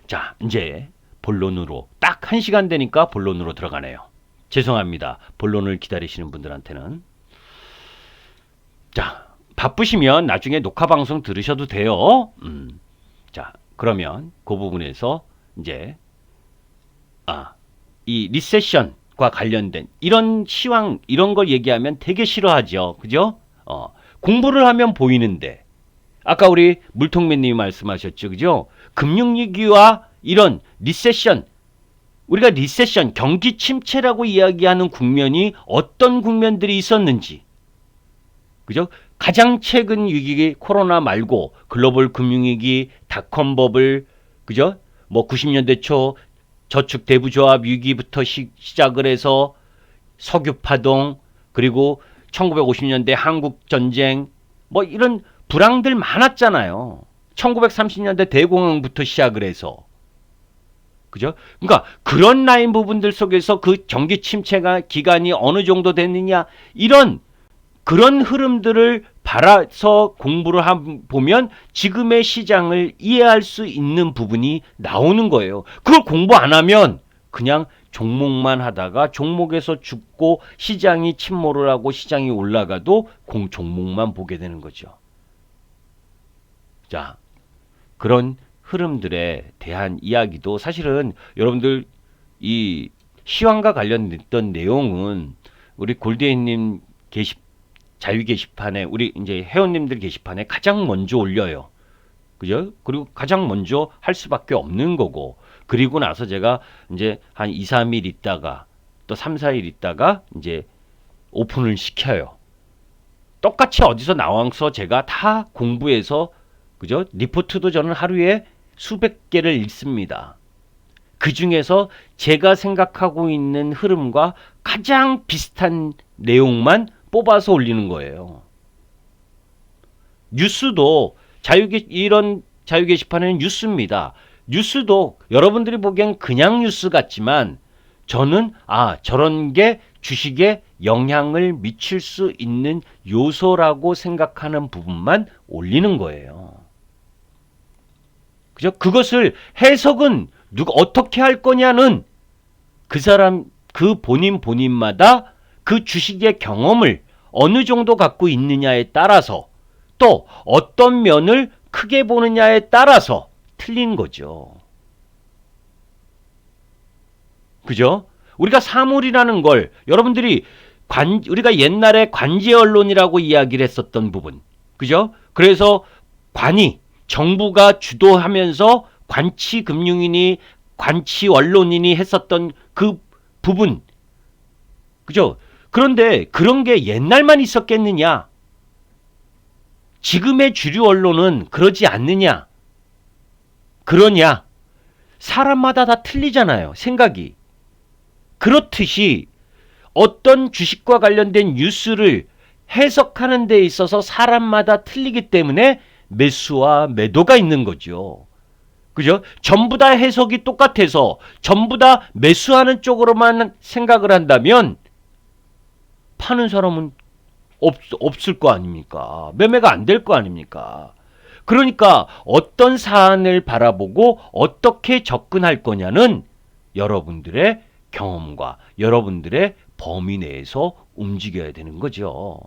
자, 이제 본론으로 딱 1시간 되니까 본론으로 들어가네요. 죄송합니다. 본론을 기다리시는 분들한테는. 자, 바쁘시면 나중에 녹화 방송 들으셔도 돼요. 자, 그러면 그 부분에서 이제 이 리세션과 관련된 이런 시황 이런 걸 얘기하면 되게 싫어하죠. 그죠? 공부를 하면 보이는데 아까 우리 물통맨님이 말씀하셨죠. 그죠? 금융위기와 이런 리세션 우리가 리세션 경기 침체라고 이야기하는 국면이 어떤 국면들이 있었는지 그죠? 가장 최근 위기 코로나 말고 글로벌 금융위기, 닷컴 버블, 그죠? 뭐 90년대 초 저축 대부조합 위기부터 시작을 해서 석유 파동 그리고 1950년대 한국 전쟁 뭐 이런 불황들 많았잖아요. 1930년대 대공황부터 시작을 해서 그죠? 그러니까 그런 라인 부분들 속에서 그 경기 침체가 기간이 어느 정도 됐느냐 이런 그런 흐름들을 바라서 공부를 보면 지금의 시장을 이해할 수 있는 부분이 나오는 거예요. 그걸 공부 안 하면 그냥 종목만 하다가 종목에서 죽고 시장이 침몰을 하고 시장이 올라가도 종목만 보게 되는 거죠. 자, 그런 흐름들에 대한 이야기도 사실은 여러분들 이 시황과 관련됐던 내용은 우리 골디에님 자유 게시판에 우리 이제 회원님들 게시판에 가장 먼저 올려요. 그죠? 그리고 가장 먼저 할 수밖에 없는 거고. 그리고 나서 제가 이제 한 2, 3일 있다가 또 3, 4일 있다가 이제 오픈을 시켜요. 똑같이 어디서 나와서 제가 다 공부해서 그죠? 리포트도 저는 하루에 수백 개를 읽습니다. 그 중에서 제가 생각하고 있는 흐름과 가장 비슷한 내용만 뽑아서 올리는 거예요. 뉴스도 이런 자유 게시판에는 뉴스입니다. 뉴스도 여러분들이 보기엔 그냥 뉴스 같지만 저는 저런 게 주식에 영향을 미칠 수 있는 요소라고 생각하는 부분만 올리는 거예요. 그죠? 그것을 해석은 누가 어떻게 할 거냐는 그 사람 그 본인마다 그 주식의 경험을 어느 정도 갖고 있느냐에 따라서 또 어떤 면을 크게 보느냐에 따라서 틀린 거죠. 그죠? 우리가 사물이라는 걸 여러분들이 우리가 옛날에 관제 언론이라고 이야기를 했었던 부분. 그죠? 그래서 정부가 주도하면서 관치 금융인이 관치 언론인이 했었던 그 부분. 그죠? 그런데 그런 게 옛날만 있었겠느냐? 지금의 주류 언론은 그러지 않느냐? 그러냐? 사람마다 다 틀리잖아요. 생각이. 그렇듯이 어떤 주식과 관련된 뉴스를 해석하는 데 있어서 사람마다 틀리기 때문에 매수와 매도가 있는 거죠. 그죠? 전부 다 해석이 똑같아서 전부 다 매수하는 생각을 한다면 파는 사람은 없을 거 아닙니까? 매매가 안 될 거 아닙니까? 그러니까 어떤 사안을 바라보고 어떻게 접근할 거냐는 여러분들의 경험과 여러분들의 범위 내에서 움직여야 되는 거죠.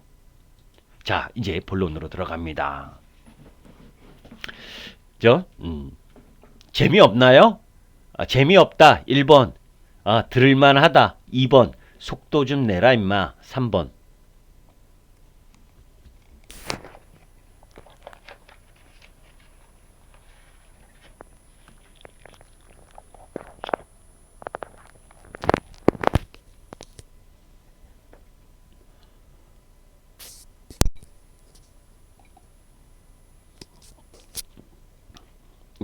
자, 이제 본론으로 들어갑니다. 재미없나요? 재미없다. 1번. 들을만하다. 2번. 속도 좀 내라 임마. 3번.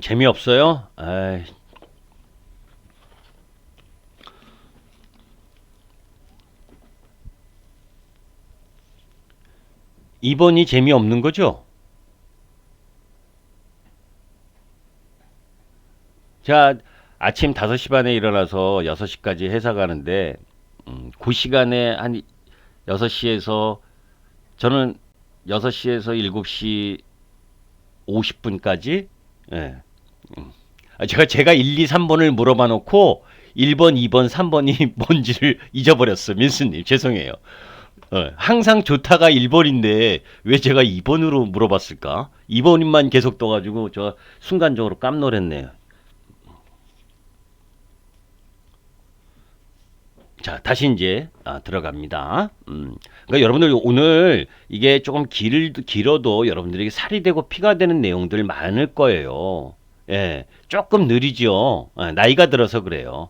재미없어요? 2번이 재미없는 거죠? 자, 아침 5시 반에 일어나서 6시까지 회사 가는데 그 시간에 한 6시에서 저는 6시에서 7시 50분까지 제가 1, 2, 3번을 물어봐 놓고 1번, 2번, 3번이 뭔지를 잊어버렸어. 민수님, 죄송해요. 항상 좋다가 1번인데 왜 제가 2번으로 물어봤을까? 2번만 계속 떠가지고 저 순간적으로 깜놀했네요. 자, 다시 이제 들어갑니다. 그러니까 여러분들 오늘 이게 조금 길어도 여러분들에게 살이 되고 피가 되는 내용들 많을 거예요. 예, 조금 느리죠. 나이가 들어서 그래요.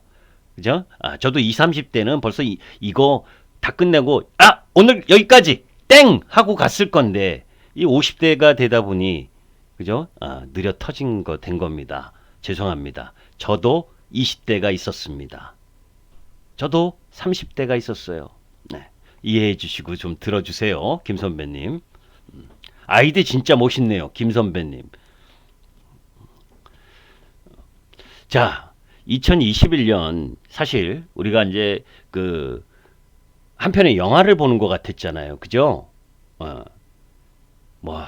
그죠? 저도 20, 30대는 벌써 이거 다 끝내고, 오늘 여기까지! 땡! 하고 갔을 건데, 이 50대가 되다 보니, 그죠? 느려 터진 된 겁니다. 죄송합니다. 저도 20대가 있었습니다. 저도 30대가 있었어요. 네. 이해해 주시고 좀 들어주세요. 김 선배님. 아이디 진짜 멋있네요. 김 선배님. 자, 2021년 사실 우리가 이제 그 한편의 영화를 보는 것 같았잖아요. 그죠? 뭐,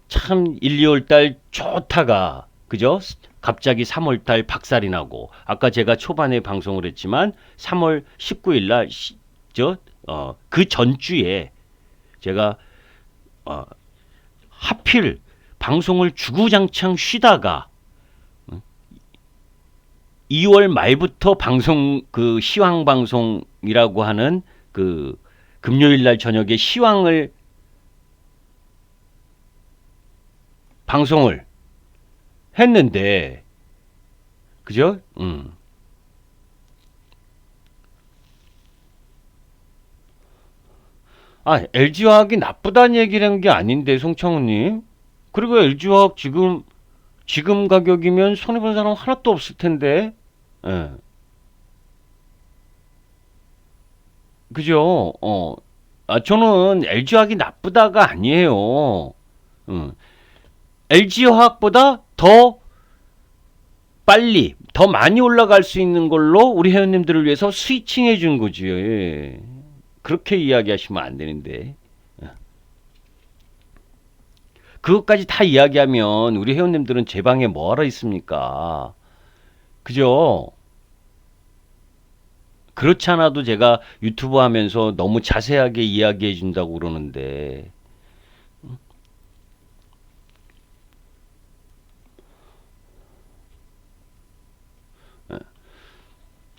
참 1, 2월 달 좋다가 그죠? 갑자기 3월 달 박살이 나고 아까 제가 초반에 방송을 했지만 3월 19일 날 그 전주에 제가 하필 방송을 주구장창 쉬다가 2월 말부터 방송 그 시황 방송이라고 하는 그 금요일 날 저녁에 시황을 방송을 했는데 그죠? LG화학이 나쁘다는 얘기를 한 게 아닌데 송창훈님. 그리고 LG화학 지금 가격이면 손해본 사람 하나도 없을 텐데. 예. 그죠? 저는 LG화학이 나쁘다가 아니에요. LG화학보다 더 빨리, 더 많이 올라갈 수 있는 걸로 우리 회원님들을 위해서 스위칭 해준 거지. 예. 그렇게 이야기하시면 안 되는데. 그것까지 다 이야기하면 우리 회원님들은 제 방에 뭐하러 있습니까? 그죠? 그렇지 않아도 제가 유튜브 하면서 너무 자세하게 이야기해 준다고 그러는데.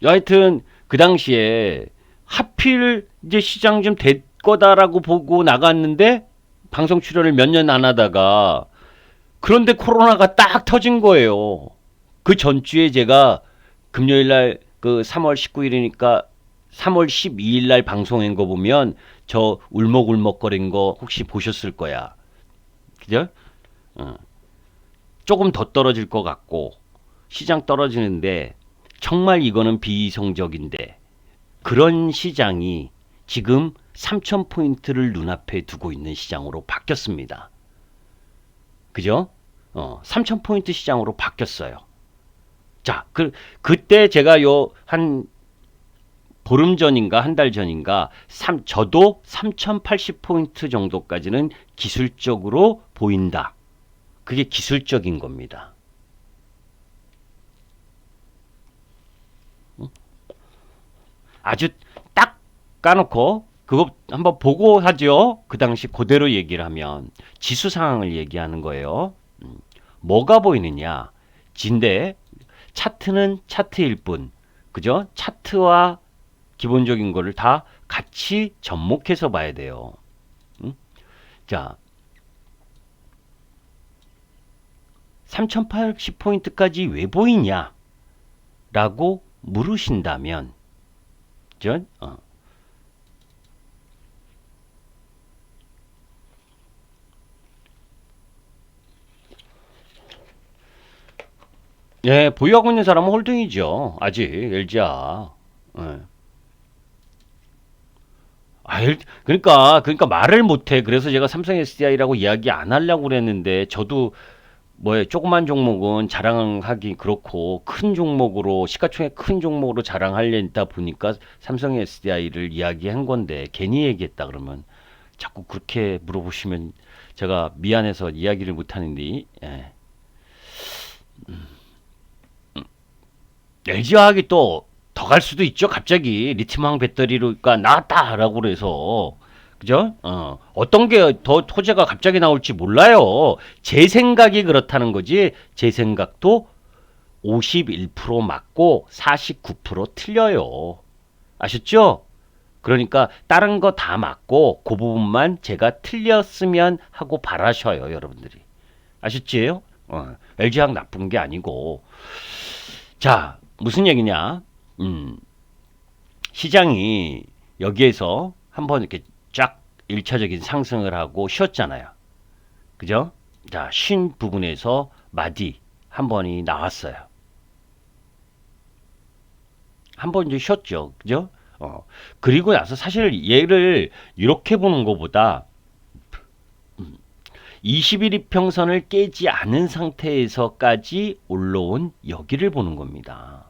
하여튼 그 당시에 하필 이제 시장 좀 될 거다라고 보고 나갔는데 방송 출연을 몇 년 안 하다가 그런데 코로나가 딱 터진 거예요. 그 전주에 제가 금요일 날 그 3월 19일이니까 3월 12일 날 방송한 거 보면 저 울먹울먹거린 거 혹시 보셨을 거야. 그죠? 어. 조금 더 떨어질 것 같고 시장 떨어지는데 정말 이거는 비이성적인데 그런 시장이 지금 3,000포인트를 눈앞에 두고 있는 시장으로 바뀌었습니다. 그죠? 3,000포인트 시장으로 바뀌었어요. 자, 그때 제가 한 보름 전인가 한 달 전인가 저도 3,080포인트 정도까지는 기술적으로 보인다. 그게 기술적인 겁니다. 아주 딱 까놓고 그거 한번 보고 하죠. 그 당시 그대로 얘기를 하면 지수 상황을 얘기하는 거예요. 뭐가 보이느냐? 진데 차트는 차트일 뿐, 그죠? 차트와 기본적인 거를 다 같이 접목해서 봐야 돼요. 자, 3,080포인트까지 왜 보이냐? 라고 물으신다면, 그죠? 예, 보유하고 있는 사람은 홀딩이죠. 아직 LG야. 예. 그러니까 말을 못해. 그래서 제가 삼성 SDI라고 이야기 안 하려고 그랬는데 저도 조그만 종목은 자랑하기 그렇고 큰 종목으로 시가총액 큰 종목으로 자랑하려다 보니까 삼성 SDI를 이야기한 건데 괜히 얘기했다 그러면 자꾸 그렇게 물어보시면 제가 미안해서 이야기를 못 하는데. 예. LG화학이 또 더 갈 수도 있죠. 갑자기 리튬이온 배터리가 나왔다라고 그래서 그죠? 어떤 게 더 호재가 갑자기 나올지 몰라요. 제 생각이 그렇다는 거지. 제 생각도 51% 맞고 49% 틀려요. 아셨죠? 그러니까 다른 거 다 맞고 그 부분만 제가 틀렸으면 하고 바라셔요, 여러분들이. 아셨지요? LG화학 나쁜 게 아니고. 자, 무슨 얘기냐? 시장이 여기에서 한번 이렇게 쫙 1차적인 상승을 하고 쉬었잖아요. 그죠? 자, 쉰 부분에서 마디 한 번이 나왔어요. 한 번 이제 쉬었죠. 그죠? 그리고 나서 사실 얘를 이렇게 보는 것보다 21 이평선을 깨지 않은 상태에서까지 올라온 여기를 보는 겁니다.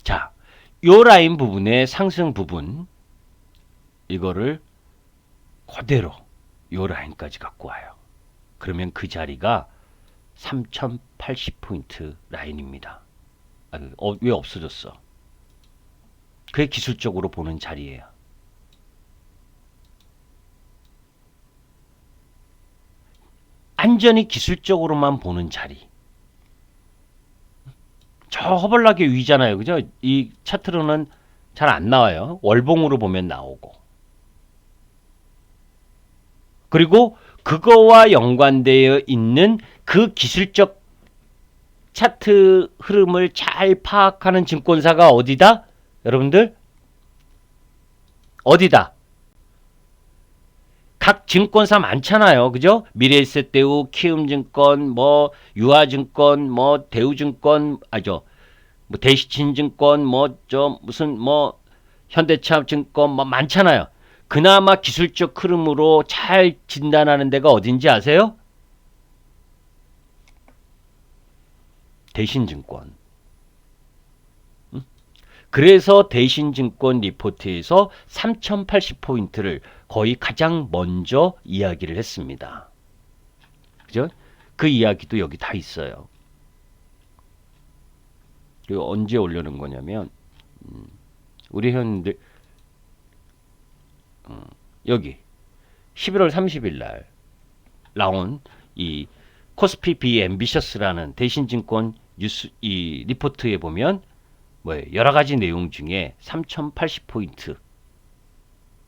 자, 요 라인 부분의 상승 부분 이거를 그대로 요 라인까지 갖고 와요. 그러면 그 자리가 3080포인트 라인입니다. 왜 없어졌어? 그게 기술적으로 보는 자리예요. 안전히 기술적으로만 보는 자리. 저 허벌나게 위잖아요. 그죠? 이 차트로는 잘 안 나와요. 월봉으로 보면 나오고. 그리고 그거와 연관되어 있는 그 기술적 차트 흐름을 잘 파악하는 증권사가 어디다? 여러분들? 어디다? 각 증권사 많잖아요. 그죠? 미래에셋대우, 키움증권, 뭐 유아증권, 뭐 대우증권, 뭐 대시친증권, 뭐 저 무슨 뭐 현대차증권 뭐 많잖아요. 그나마 기술적 흐름으로 잘 진단하는 데가 어딘지 아세요? 대신증권. 그래서 대신증권 리포트에서 3080포인트를 거의 가장 먼저 이야기를 했습니다. 그죠? 그 이야기도 여기 다 있어요. 그리고 언제 올려놓은 거냐면 우리 회원들 여기 11월 30일 날 나온 이 코스피 비 앰비셔스라는 대신증권 뉴스 이 리포트에 보면 뭐 여러 가지 내용 중에 3080포인트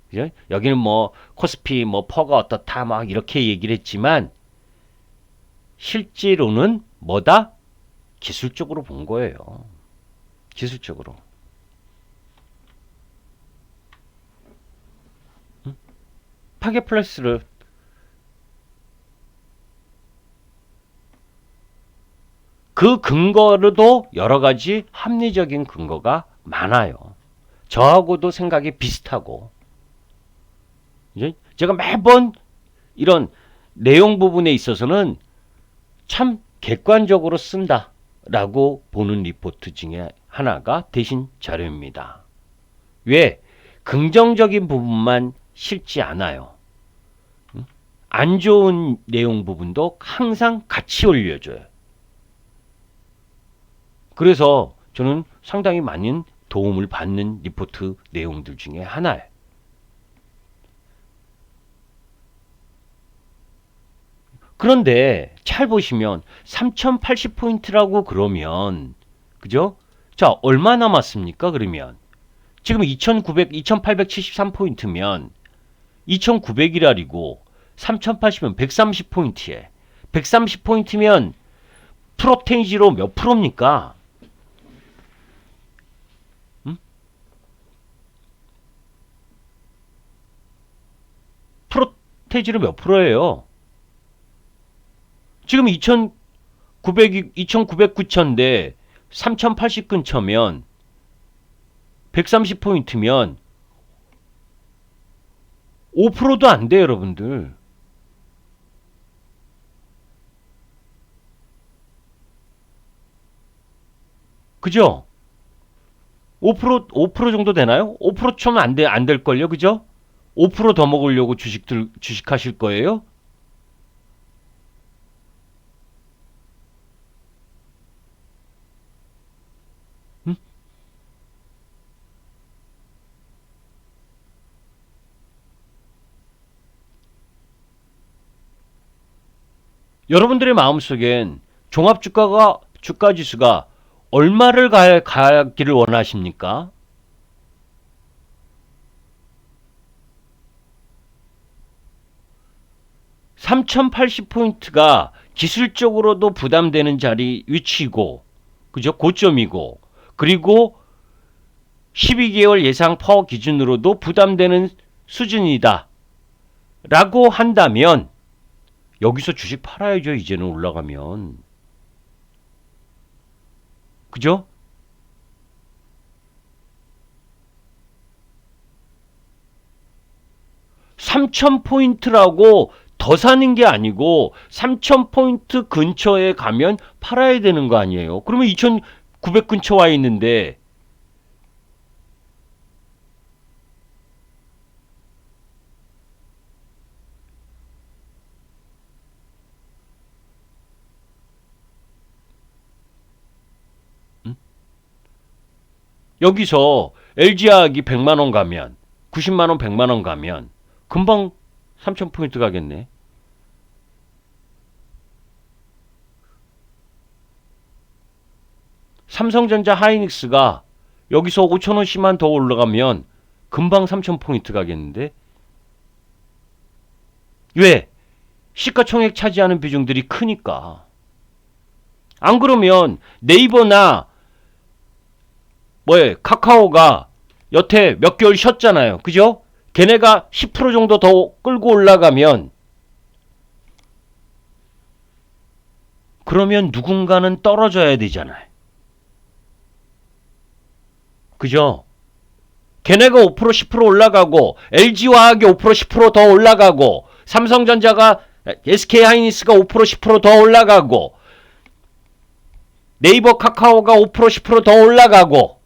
그죠? 여기는 뭐 코스피 뭐 퍼가 어떻다 막 이렇게 얘기를 했지만 실제로는 뭐다? 기술적으로 본 거예요. 기술적으로. 파괴 플러스를 그 근거로도 여러 가지 합리적인 근거가 많아요. 저하고도 생각이 비슷하고 이제 제가 매번 이런 내용 부분에 있어서는 참 객관적으로 쓴다라고 보는 리포트 중에 하나가 대신 자료입니다. 왜? 긍정적인 부분만 싫지 않아요. 안 좋은 내용 부분도 항상 같이 올려줘요. 그래서 저는 상당히 많은 도움을 받는 리포트 내용들 중에 하나예요. 그런데 잘 보시면 3080포인트라고 그러면 그죠? 자, 얼마 남았습니까? 그러면 지금 2873포인트면 2900이라리고 3080이면 130포인트에 130포인트면 프로테이지로 몇 프로입니까? 프로테이지로 몇 프로예요? 지금 2900, 9,000인데 3080 근처면 130포인트면 5%도 안 돼요, 여러분들. 그죠? 5% 정도 되나요? 5% 초면 안 될걸요, 그죠? 5%더 먹으려고 주식하실 거예요? 응? 여러분들의 마음속엔 주가지수가 얼마를 가기를 원하십니까? 3080포인트가 기술적으로도 부담되는 위치고, 그죠? 고점이고, 그리고 12개월 예상 파워 기준으로도 부담되는 수준이다. 라고 한다면, 여기서 주식 팔아야죠, 이제는 올라가면. 그죠? (3000포인트라고) 더 사는 게 아니고 3000포인트 근처에 가면 팔아야 되는 거 아니에요. 그러면 2900 근처 와 있는데 여기서 LG화학이 100만원 가면 90만원 100만원 가면 금방 3000포인트 가겠네. 삼성전자 하이닉스가 여기서 5천원씩만 더 올라가면 금방 3000포인트 가겠는데? 왜? 시가총액 차지하는 비중들이 크니까. 안 그러면 네이버나 카카오가 여태 몇 개월 쉬었잖아요. 그죠? 걔네가 10% 정도 더 끌고 올라가면 그러면 누군가는 떨어져야 되잖아요. 그죠? 걔네가 5% 10% 올라가고 LG화학이 5% 10%더 올라가고 삼성전자가 SK하이닉스가 5% 10%더 올라가고 네이버 카카오가 5% 10%더 올라가고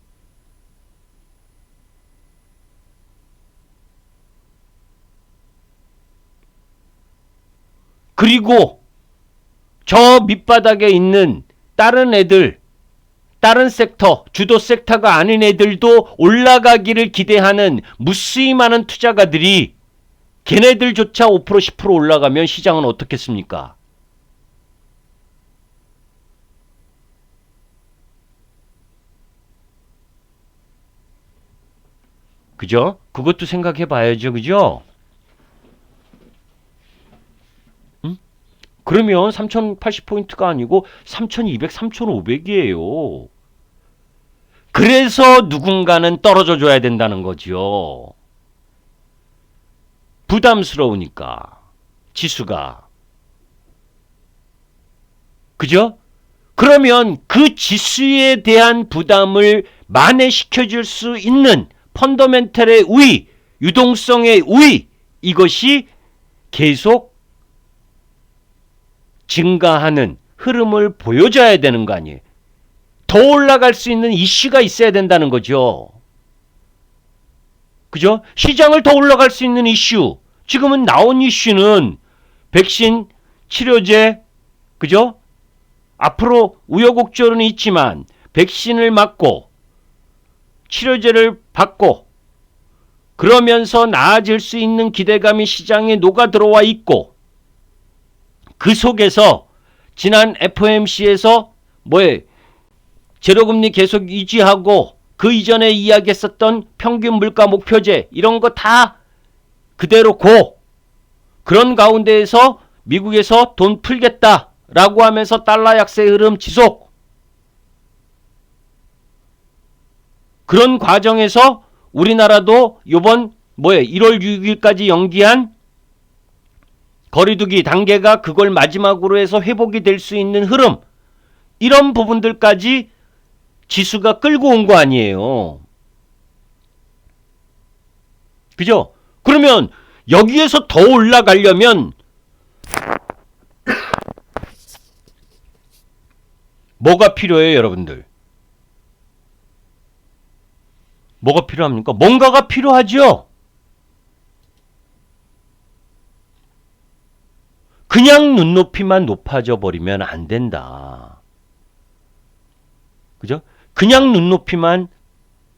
그리고 저 밑바닥에 있는 다른 애들, 다른 섹터, 주도 섹터가 아닌 애들도 올라가기를 기대하는 무수히 많은 투자가들이 걔네들조차 5% 10% 올라가면 시장은 어떻겠습니까? 그죠? 그것도 생각해 봐야죠. 그죠? 그러면 3080포인트가 아니고 3200, 3500이에요. 그래서 누군가는 떨어져 줘야 된다는 거죠. 부담스러우니까. 지수가. 그죠? 그러면 그 지수에 대한 부담을 만회시켜 줄 수 있는 펀더멘털의 우위, 유동성의 우위, 이것이 계속 증가하는 흐름을 보여줘야 되는 거 아니에요. 더 올라갈 수 있는 이슈가 있어야 된다는 거죠. 그죠? 시장을 더 올라갈 수 있는 이슈. 지금은 나온 이슈는 백신, 치료제, 그죠? 앞으로 우여곡절은 있지만 백신을 맞고 치료제를 받고 그러면서 나아질 수 있는 기대감이 시장에 녹아 들어와 있고 그 속에서 지난 FOMC에서 제로금리 계속 유지하고 그 이전에 이야기했었던 평균 물가 목표제 이런 거 다 그대로고 그런 가운데에서 미국에서 돈 풀겠다라고 하면서 달러 약세 흐름 지속 그런 과정에서 우리나라도 요번 1월 6일까지 연기한 거리두기 단계가 그걸 마지막으로 해서 회복이 될 수 있는 흐름 이런 부분들까지 지수가 끌고 온 거 아니에요. 그죠? 그러면 여기에서 더 올라가려면 뭐가 필요해요, 여러분들? 뭐가 필요합니까? 뭔가가 필요하죠? 그냥 눈높이만 높아져 버리면 안 된다. 그죠? 그냥 눈높이만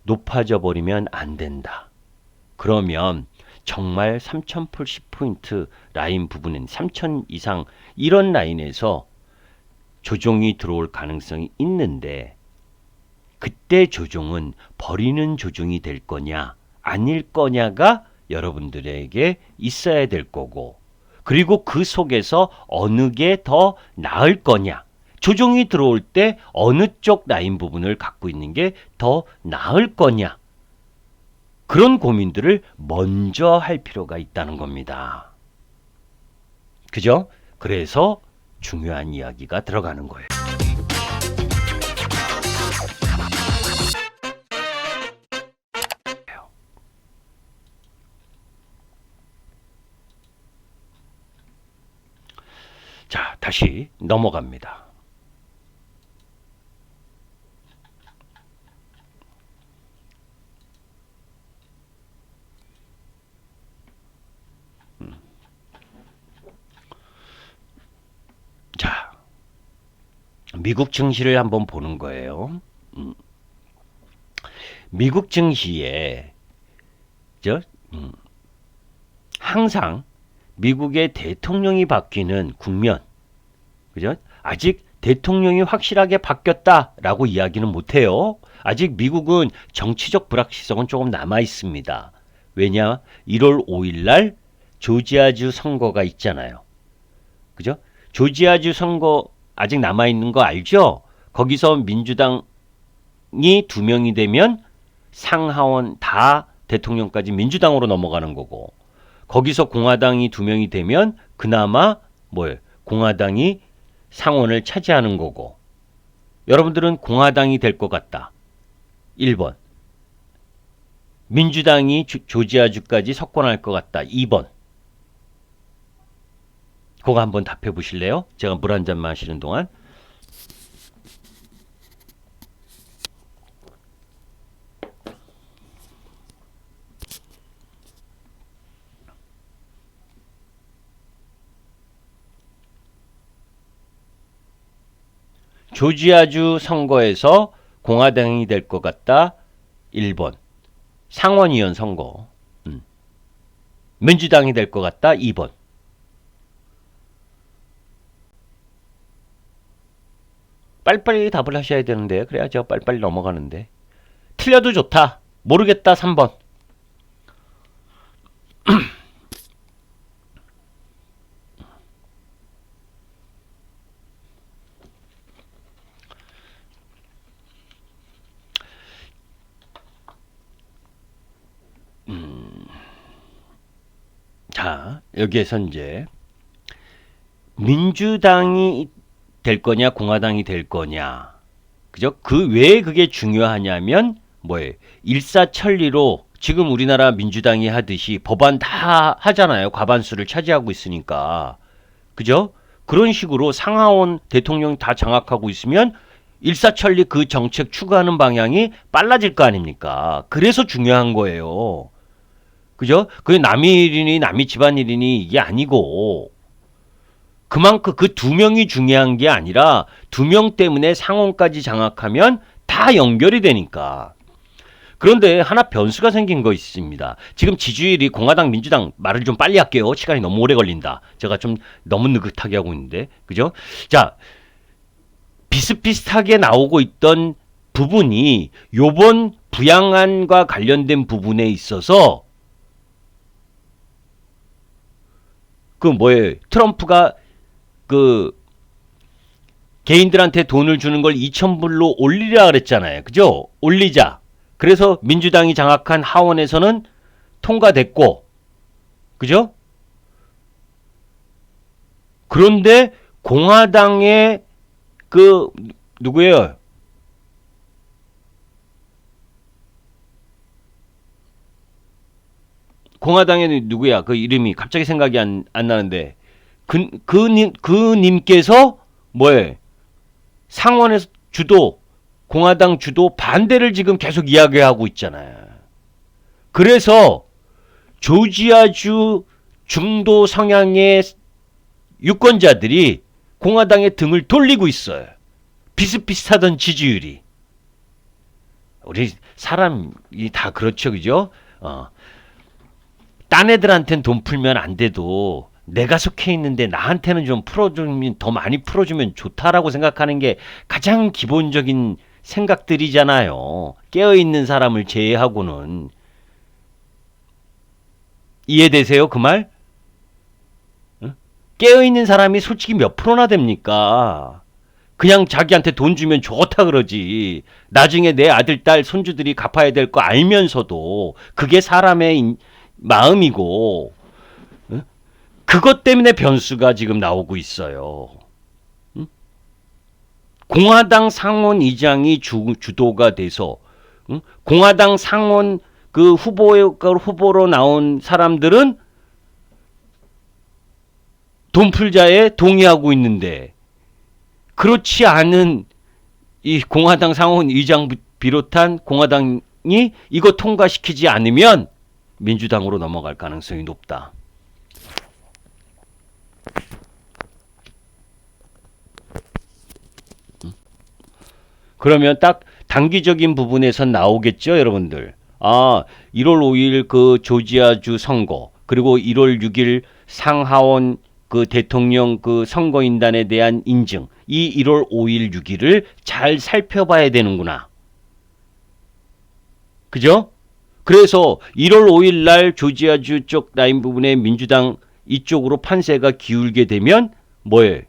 높아져 버리면 안 된다. 그러면 정말 3080포인트 라인 부분은 3000 이상 이런 라인에서 조정이 들어올 가능성이 있는데 그때 조정은 버리는 조정이 될 거냐 아닐 거냐가 여러분들에게 있어야 될 거고 그리고 그 속에서 어느 게 더 나을 거냐 조정이 들어올 때 어느 쪽 라인 부분을 갖고 있는 게 더 나을 거냐 그런 고민들을 먼저 할 필요가 있다는 겁니다. 그죠? 그래서 중요한 이야기가 들어가는 거예요. 자, 다시 넘어갑니다. 자, 미국 증시를 한번 보는 거예요. 미국 증시에 항상 미국의 대통령이 바뀌는 국면, 그죠? 아직 대통령이 확실하게 바뀌었다라고 이야기는 못해요. 아직 미국은 정치적 불확실성은 조금 남아 있습니다. 왜냐? 1월 5일 날 조지아주 선거가 있잖아요. 그죠? 조지아주 선거 아직 남아 있는 거 알죠? 거기서 민주당이 2명이 되면 상하원 다 대통령까지 민주당으로 넘어가는 거고 거기서 공화당이 2명이 되면 그나마 공화당이 상원을 차지하는 거고 여러분들은 공화당이 될 것 같다. 1번. 민주당이 조지아주까지 석권할 것 같다. 2번. 그거 한번 답해 보실래요? 제가 물 한 잔 마시는 동안. 조지아주 선거에서 공화당이 될 것 같다. 1번. 상원의원 선거. 민주당이 될 것 같다. 2번. 빨리빨리 답을 하셔야 되는데 그래야 제가 빨리빨리 넘어가는데. 틀려도 좋다. 모르겠다. 3번. 자, 여기에서 이제 민주당이 될 거냐 공화당이 될 거냐 그죠? 왜 그게 중요하냐면 일사천리로 지금 우리나라 민주당이 하듯이 법안 다 하잖아요. 과반수를 차지하고 있으니까 그죠? 그런 식으로 상하원 대통령 다 장악하고 있으면 일사천리 그 정책 추구하는 방향이 빨라질 거 아닙니까? 그래서 중요한 거예요. 그죠? 그게 남의 일이니 남의 집안일이니 이게 아니고 그만큼 그 2명이 중요한 게 아니라 2명 때문에 상원까지 장악하면 다 연결이 되니까. 그런데 하나 변수가 생긴 거 있습니다. 지금 지지율이 공화당 민주당 말을 좀 빨리 할게요. 시간이 너무 오래 걸린다. 제가 좀 너무 느긋하게 하고 있는데. 그죠? 자, 비슷비슷하게 나오고 있던 부분이 요번 부양안과 관련된 부분에 있어서 트럼프가 개인들한테 돈을 주는 걸 2,000불로 올리라 그랬잖아요. 그죠? 올리자. 그래서 민주당이 장악한 하원에서는 통과됐고, 그죠? 그런데 공화당의 누구예요? 공화당의 누구야? 그 이름이 갑자기 생각이 안 나는데 그 님께서 상원에서 공화당 주도 반대를 지금 계속 이야기하고 있잖아요. 그래서 조지아주 중도 성향의 유권자들이 공화당에 등을 돌리고 있어요. 비슷비슷하던 지지율이. 우리 사람이 다 그렇죠, 그죠? 딴 애들한테는 돈 풀면 안 돼도 내가 속해 있는데 나한테는 좀 풀어주면, 더 많이 풀어주면 좋다라고 생각하는 게 가장 기본적인 생각들이잖아요. 깨어있는 사람을 제외하고는. 이해되세요? 그 말? 깨어있는 사람이 솔직히 몇 프로나 됩니까? 그냥 자기한테 돈 주면 좋다 그러지. 나중에 내 아들, 딸, 손주들이 갚아야 될 거 알면서도 그게 사람의 마음이고, 그것 때문에 변수가 지금 나오고 있어요. 공화당 상원 의장이 주도가 돼서, 공화당 상원 그 후보로 나온 사람들은 돈 풀자에 동의하고 있는데, 그렇지 않은 이 공화당 상원 의장 비롯한 공화당이 이거 통과시키지 않으면 민주당으로 넘어갈 가능성이 높다. 그러면 딱 단기적인 부분에선 나오겠죠, 여러분들. 1월 5일 그 조지아주 선거, 그리고 1월 6일 상하원 그 대통령 그 선거인단에 대한 인증, 이 1월 5일 6일을 잘 살펴봐야 되는구나. 그죠? 그래서 1월 5일 날 조지아주 쪽 라인 부분에 민주당 이쪽으로 판세가 기울게 되면 뭐예요?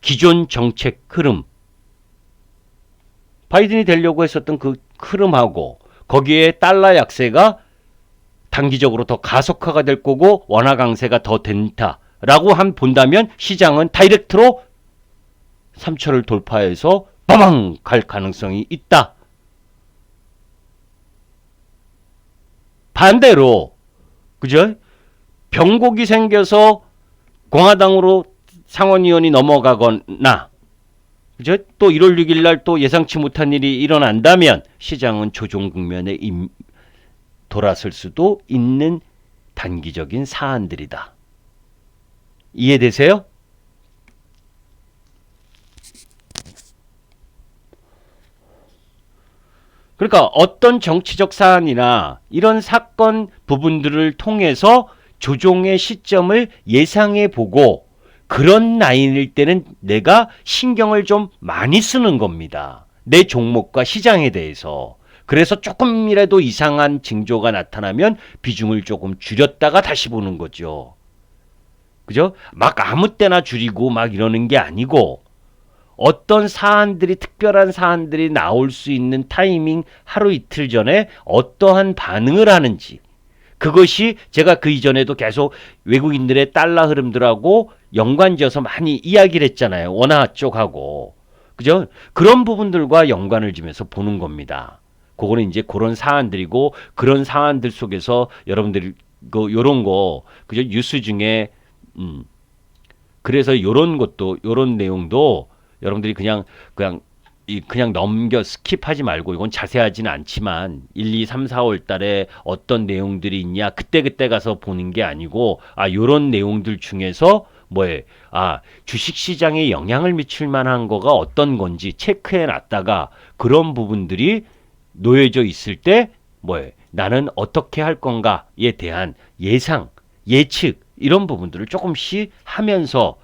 기존 정책 흐름, 바이든이 되려고 했었던 그 흐름하고 거기에 달러 약세가 단기적으로 더 가속화가 될 거고 원화 강세가 더 된다라고 본다면 시장은 다이렉트로 3천을 돌파해서 빠방 갈 가능성이 있다. 반대로 그죠? 병곡이 생겨서 공화당으로 상원의원이 넘어가거나 그죠? 또 1월 6일 날 또 예상치 못한 일이 일어난다면 시장은 조정 국면에 돌아설 수도 있는 단기적인 사안들이다. 이해되세요? 그러니까 어떤 정치적 사안이나 이런 사건 부분들을 통해서 조정의 시점을 예상해 보고 그런 라인일 때는 내가 신경을 좀 많이 쓰는 겁니다. 내 종목과 시장에 대해서. 그래서 조금이라도 이상한 징조가 나타나면 비중을 조금 줄였다가 다시 보는 거죠. 그죠? 막 아무 때나 줄이고 막 이러는 게 아니고 어떤 사안들이, 특별한 사안들이 나올 수 있는 타이밍 하루 이틀 전에 어떠한 반응을 하는지, 그것이 제가 그 이전에도 계속 외국인들의 달러 흐름들하고 연관지어서 많이 이야기를 했잖아요. 원화 쪽하고. 그죠? 그런 부분들과 연관을 지면서 보는 겁니다. 그거는 이제 그런 사안들이고, 그런 사안들 속에서 여러분들이 요런 거, 그죠? 뉴스 중에, 그래서 요런 것도, 요런 내용도 여러분들이 그냥 넘겨 스킵하지 말고, 이건 자세하지는 않지만 1, 2, 3, 4월 달에 어떤 내용들이 있냐 그때 가서 보는 게 아니고, 요런 내용들 중에서 주식시장에 영향을 미칠 만한 거가 어떤 건지 체크해 놨다가 그런 부분들이 놓여져 있을 때 나는 어떻게 할 건가에 대한 예상, 예측 이런 부분들을 조금씩 하면서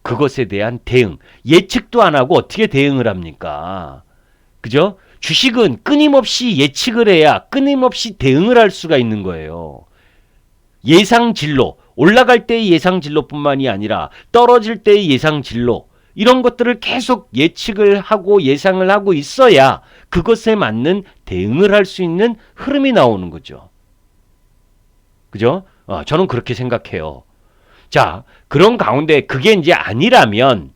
그것에 대한 대응, 예측도 안 하고 어떻게 대응을 합니까? 그죠? 주식은 끊임없이 예측을 해야 끊임없이 대응을 할 수가 있는 거예요. 예상 진로, 올라갈 때의 예상 진로뿐만이 아니라 떨어질 때의 예상 진로, 이런 것들을 계속 예측을 하고 예상을 하고 있어야 그것에 맞는 대응을 할 수 있는 흐름이 나오는 거죠. 그죠? 저는 그렇게 생각해요. 자, 그런 가운데 그게 이제 아니라면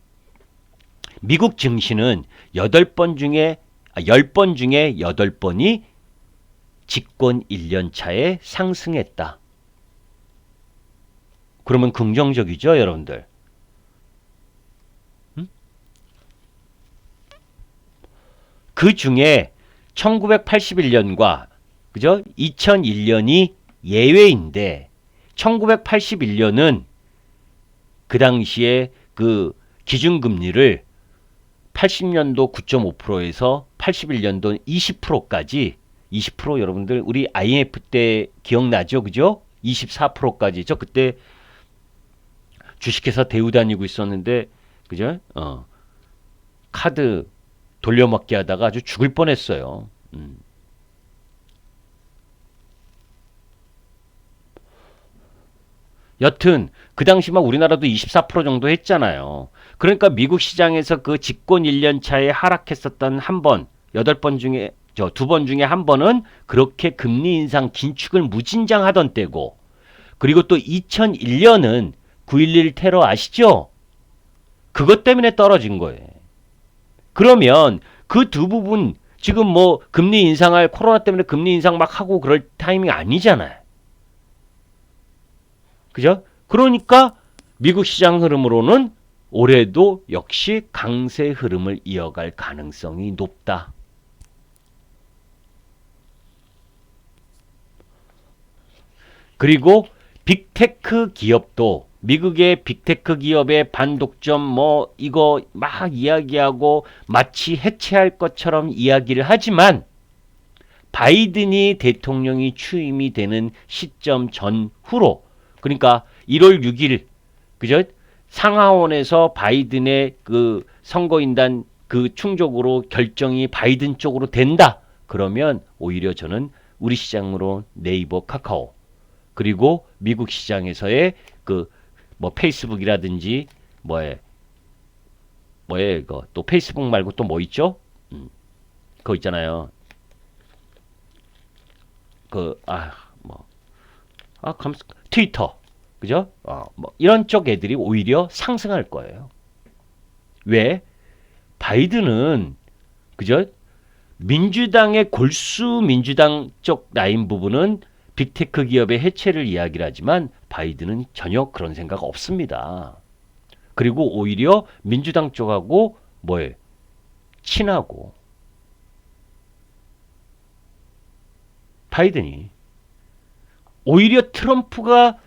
미국 증시는 10번 중에 8번이 집권 1년 차에 상승했다. 그러면 긍정적이죠, 여러분들? 그 중에 1981년과 그죠? 2001년이 예외인데 1981년은 그 당시에 그 기준금리를 80년도 9.5%에서 81년도 20%까지 20% 여러분들 우리 IMF 때 기억나죠? 그죠? 24%까지 저 그때 주식회사 대우 다니고 있었는데 그죠? 카드 돌려막기 하다가 아주 죽을 뻔했어요. 여튼 그 당시 막 우리나라도 24% 정도 했잖아요. 그러니까 미국 시장에서 그 집권 1년 차에 하락했었던 한 번, 8번 중에 저 2번 중에 한 번은 그렇게 금리 인상 긴축을 무진장하던 때고, 그리고 또 2001년은 9.11 테러 아시죠? 그것 때문에 떨어진 거예요. 그러면 그 두 부분 지금 뭐 금리 인상할 코로나 때문에 금리 인상 막 하고 그럴 타이밍 아니잖아요. 그죠? 그러니까 미국 시장 흐름으로는 올해도 역시 강세 흐름을 이어갈 가능성이 높다. 그리고 빅테크 기업도 미국의 빅테크 기업의 반독점 뭐 이거 막 이야기하고 마치 해체할 것처럼 이야기를 하지만 바이든이 대통령이 취임이 되는 시점 전후로, 그러니까 1월 6일 그죠? 상하원에서 바이든의 그 선거인단 그 충족으로 결정이 바이든 쪽으로 된다. 그러면 오히려 저는 우리 시장으로 네이버, 카카오 그리고 미국 시장에서의 그 뭐 페이스북이라든지 뭐에 이거 또 페이스북 말고 또 뭐 있죠? 그거 있잖아요. 그 트위터 그죠? 뭐 이런 쪽 애들이 오히려 상승할 거예요. 왜? 바이든은 그죠? 민주당의 골수 민주당 쪽 라인 부분은 빅테크 기업의 해체를 이야기를 하지만 바이든은 전혀 그런 생각 없습니다. 그리고 오히려 민주당 쪽하고 뭐에 친하고 바이든이 오히려 트럼프가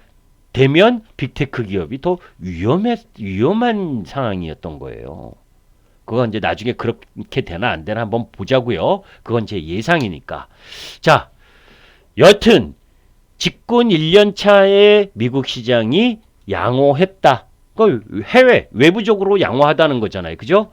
되면 빅테크 기업이 더 위험한 상황이었던 거예요. 그건 이제 나중에 그렇게 되나 안 되나 한번 보자고요. 그건 제 예상이니까. 자, 여튼 집권 1년 차에 미국 시장이 양호했다. 그걸 외부적으로 양호하다는 거잖아요. 그죠?